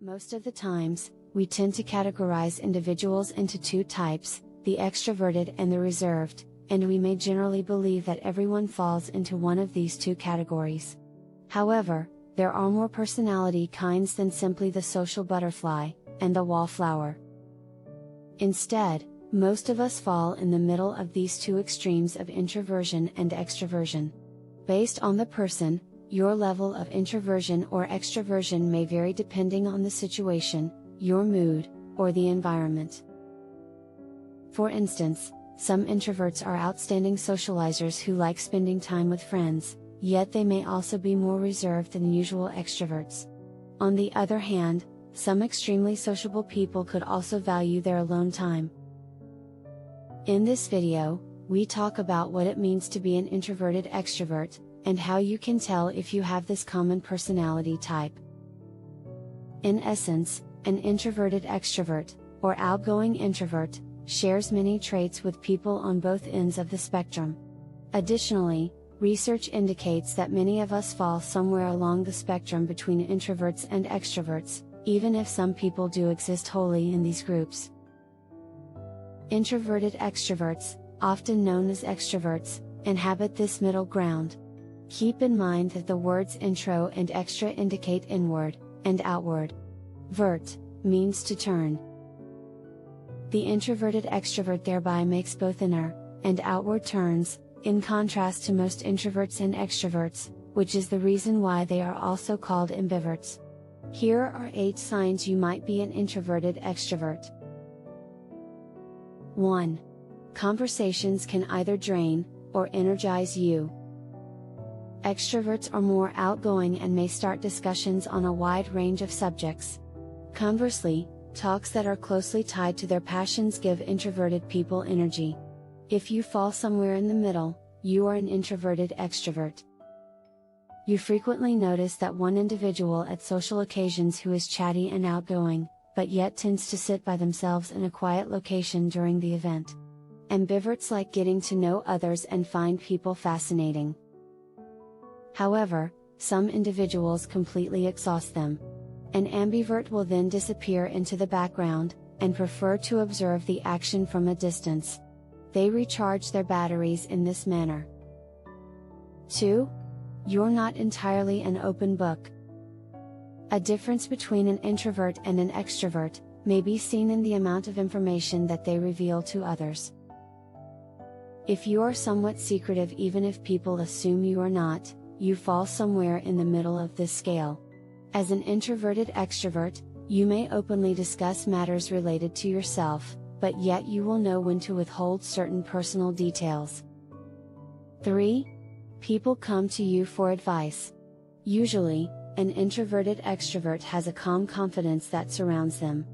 Most of the times, we tend to categorize individuals into two types, the extroverted and the reserved, and we may generally believe that everyone falls into one of these two categories. However, there are more personality kinds than simply the social butterfly and the wallflower. Instead, most of us fall in the middle of these two extremes of introversion and extroversion. Based on the person, your level of introversion or extroversion may vary depending on the situation, your mood, or the environment. For instance, some introverts are outstanding socializers who like spending time with friends, yet they may also be more reserved than usual extroverts. On the other hand, some extremely sociable people could also value their alone time. In this video, we talk about what it means to be an introverted extrovert, and how you can tell if you have this common personality type. In essence, an introverted extrovert, or outgoing introvert, shares many traits with people on both ends of the spectrum. Additionally, research indicates that many of us fall somewhere along the spectrum between introverts and extroverts, even if some people do exist wholly in these groups. Introverted extroverts, often known as extroverts, inhabit this middle ground. Keep in mind that the words intro and extra indicate inward and outward. Vert means to turn. The introverted extrovert thereby makes both inner and outward turns, in contrast to most introverts and extroverts, which is the reason why they are also called ambiverts. Here are 8 signs you might be an introverted extrovert. 1. Conversations can either drain or energize you. Extroverts are more outgoing and may start discussions on a wide range of subjects. Conversely, talks that are closely tied to their passions give introverted people energy. If you fall somewhere in the middle, you are an introverted extrovert. You frequently notice that one individual at social occasions who is chatty and outgoing, but yet tends to sit by themselves in a quiet location during the event. Ambiverts like getting to know others and find people fascinating. However, some individuals completely exhaust them. An ambivert will then disappear into the background, and prefer to observe the action from a distance. They recharge their batteries in this manner. 2. You're not entirely an open book. A difference between an introvert and an extrovert may be seen in the amount of information that they reveal to others. If you are somewhat secretive even if people assume you are not, you fall somewhere in the middle of this scale. As an introverted extrovert, you may openly discuss matters related to yourself, but yet you will know when to withhold certain personal details. 3. People come to you for advice. Usually, an introverted extrovert has a calm confidence that surrounds them.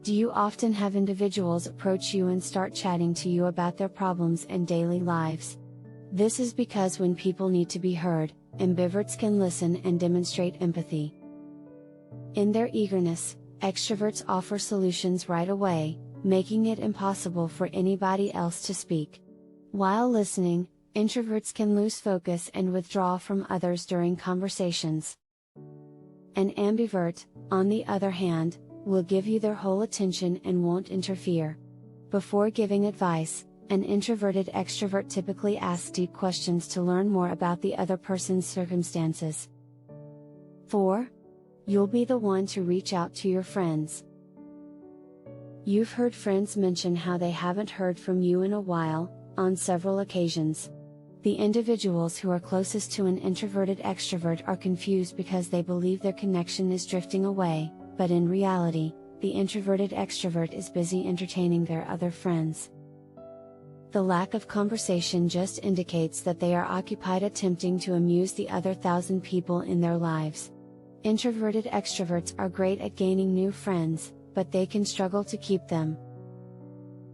Do you often have individuals approach you and start chatting to you about their problems and daily lives? This is because when people need to be heard, ambiverts can listen and demonstrate empathy. In their eagerness, extroverts offer solutions right away, making it impossible for anybody else to speak. While listening, introverts can lose focus and withdraw from others during conversations. An ambivert, on the other hand, will give you their whole attention and won't interfere. Before giving advice, an introverted extrovert typically asks deep questions to learn more about the other person's circumstances. 4. You'll be the one to reach out to your friends. You've heard friends mention how they haven't heard from you in a while, on several occasions. The individuals who are closest to an introverted extrovert are confused because they believe their connection is drifting away, but in reality, the introverted extrovert is busy entertaining their other friends. The lack of conversation just indicates that they are occupied attempting to amuse the other 1,000 people in their lives. Introverted extroverts are great at gaining new friends, but they can struggle to keep them.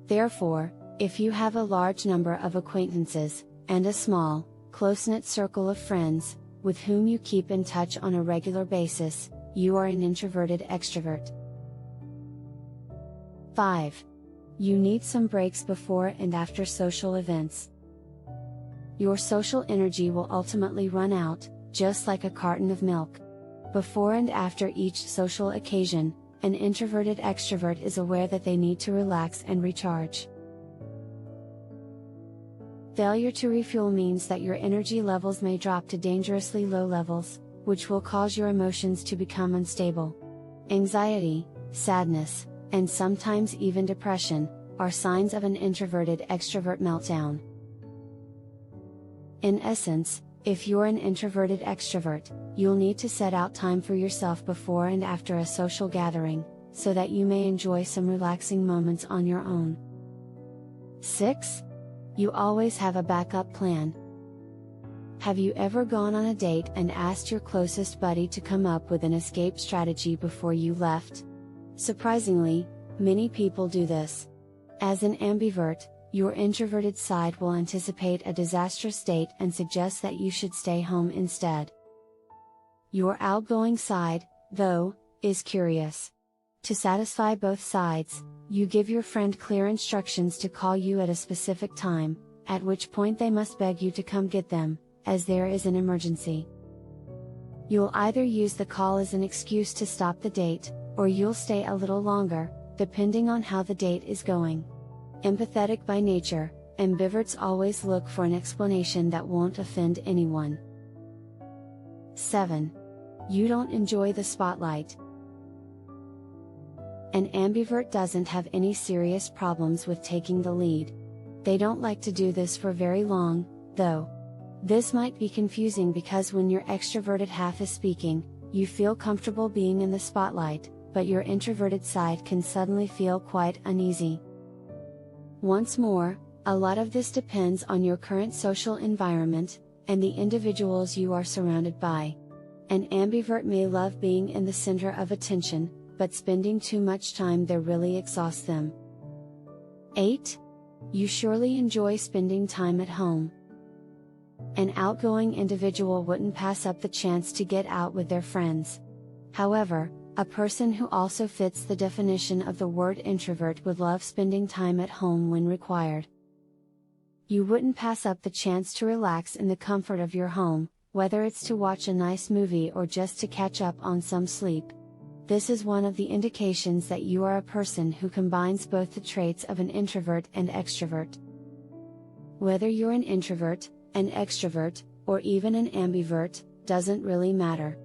Therefore, if you have a large number of acquaintances, and a small, close-knit circle of friends, with whom you keep in touch on a regular basis, you are an introverted extrovert. 5. You need some breaks before and after social events. Your social energy will ultimately run out, just like a carton of milk. Before and after each social occasion, an introverted extrovert is aware that they need to relax and recharge. Failure to refuel means that your energy levels may drop to dangerously low levels, which will cause your emotions to become unstable. Anxiety, sadness, and sometimes even depression, are signs of an introverted extrovert meltdown. In essence, if you're an introverted extrovert, you'll need to set out time for yourself before and after a social gathering, so that you may enjoy some relaxing moments on your own. 6. You always have a backup plan. Have you ever gone on a date and asked your closest buddy to come up with an escape strategy before you left? Surprisingly, many people do this. As an ambivert, your introverted side will anticipate a disastrous date and suggest that you should stay home instead. Your outgoing side, though, is curious. To satisfy both sides, you give your friend clear instructions to call you at a specific time, at which point they must beg you to come get them, as there is an emergency. You'll either use the call as an excuse to stop the date, or you'll stay a little longer, depending on how the date is going. Empathetic by nature, ambiverts always look for an explanation that won't offend anyone. 7. You don't enjoy the spotlight. An ambivert doesn't have any serious problems with taking the lead. They don't like to do this for very long, though. This might be confusing because when your extroverted half is speaking, you feel comfortable being in the spotlight, but your introverted side can suddenly feel quite uneasy. Once more, a lot of this depends on your current social environment, and the individuals you are surrounded by. An ambivert may love being in the center of attention, but spending too much time there really exhausts them. 8. You surely enjoy spending time at home. An outgoing individual wouldn't pass up the chance to get out with their friends. However, a person who also fits the definition of the word introvert would love spending time at home when required. You wouldn't pass up the chance to relax in the comfort of your home, whether it's to watch a nice movie or just to catch up on some sleep. This is one of the indications that you are a person who combines both the traits of an introvert and extrovert. Whether you're an introvert, an extrovert, or even an ambivert, doesn't really matter.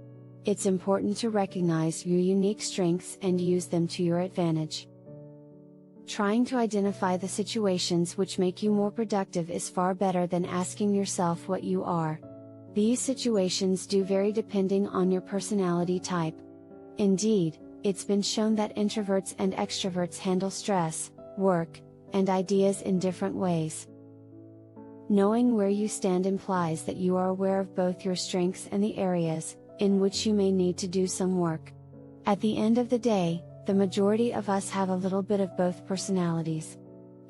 It's important to recognize your unique strengths and use them to your advantage. Trying to identify the situations which make you more productive is far better than asking yourself what you are. These situations do vary depending on your personality type. Indeed, it's been shown that introverts and extroverts handle stress, work, and ideas in different ways. Knowing where you stand implies that you are aware of both your strengths and the areas in which you may need to do some work. At the end of the day, the majority of us have a little bit of both personalities.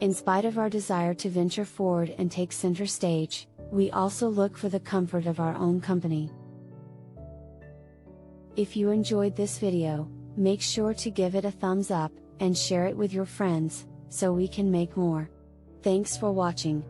In spite of our desire to venture forward and take center stage, we also look for the comfort of our own company. If you enjoyed this video, make sure to give it a thumbs up, and share it with your friends, so we can make more. Thanks for watching.